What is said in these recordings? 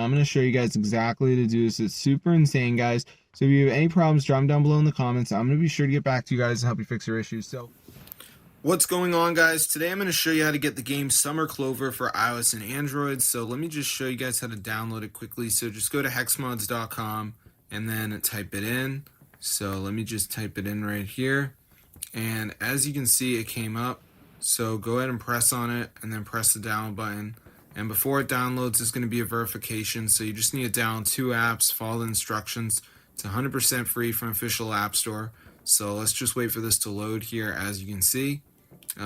I'm going to show you guys exactly how to do this. It's super insane, guys. So if you have any problems, drop them down below in the comments. I'm going to be sure to get back to you guys and help you fix your issues. So what's going on, guys? Today I'm going to show you how to get the game Summer Clover for iOS and Android. So let me just show you guys how to download it quickly. So just go to hexmods.com and then type it in. So let me just type it in right here. And as you can see, it came up. So go ahead and press on it and then press the download button. And before it downloads, there's going to be a verification. So you just need to download 2 apps, follow the instructions. It's 100% free from official App Store. So let's just wait for this to load here, as you can see. So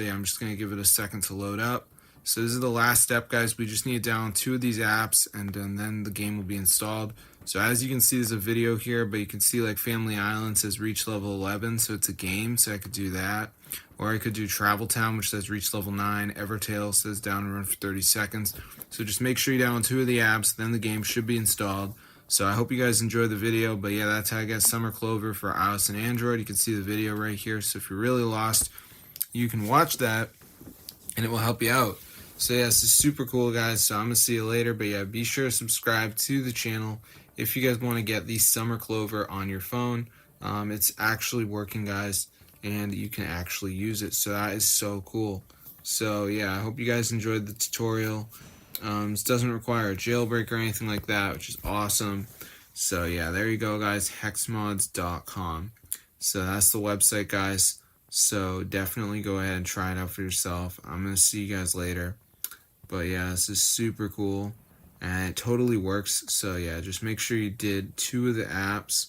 yeah, I'm just going to give it a second to load up. So this is the last step, guys. We just need to download 2 of these apps, and then the game will be installed. So as you can see, there's a video here, but you can see like Family Island says reach level 11, so it's a game, so I could do that. Or I could do Travel Town, which says reach level 9. Evertail says down and run for 30 seconds. So just make sure you download 2 of the apps, then the game should be installed. So I hope you guys enjoyed the video, but yeah, that's how I get Summer Clover for iOS and Android. You can see the video right here, so if you're really lost, you can watch that, and it will help you out. So yeah, this is super cool, guys, so I'm going to see you later, but yeah, be sure to subscribe to the channel if you guys want to get the Summer Clover on your phone. It's actually working, guys, and you can actually use it, so that is so cool. So yeah, I hope you guys enjoyed the tutorial. This doesn't require a jailbreak or anything like that, which is awesome. So yeah, there you go, guys, hexmods.com. So that's the website, guys. So definitely go ahead and try it out for yourself. I'm going to see you guys later. But yeah, this is super cool, and it totally works. So yeah, just make sure you did 2 of the apps,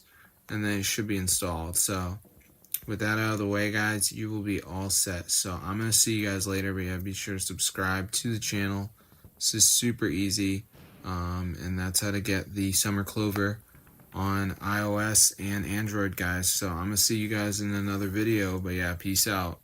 and then it should be installed. So with that out of the way, guys, you will be all set. So I'm going to see you guys later, but yeah, be sure to subscribe to the channel. This is super easy, and that's how to get the Summer Clover on iOS and Android, guys. So I'm going to see you guys in another video, but yeah, peace out.